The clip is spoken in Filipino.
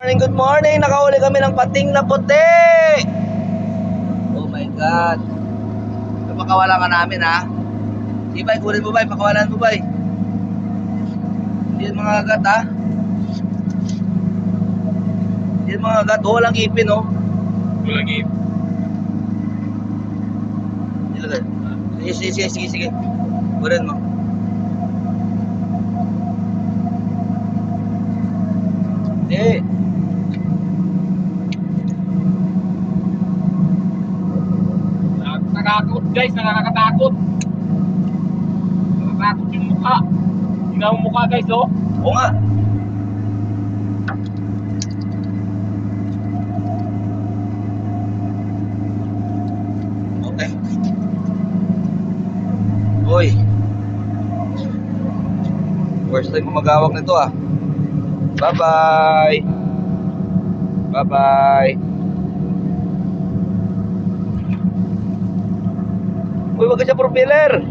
Good morning. Nakahuli kami ng pating na puti. Oh my God. Napakawala ka namin ha. Sige bay, kunin mo bay. Pakawalan mo bay. Hindi yan mga agat ha. Hindi yan mga agat. Oh, walang ipin oh. Walang ipin. Ilagay. Sige. Kunin mo. Hindi. Nakakatakot guys, nakakatakot. Nakakatakot yung mukha. Tingnan mo mukha guys oh. Oo nga. Okay. Uy. First time ko magawak nito ah. Bye-bye. Bye-bye. Uy, wag ka siya propeller.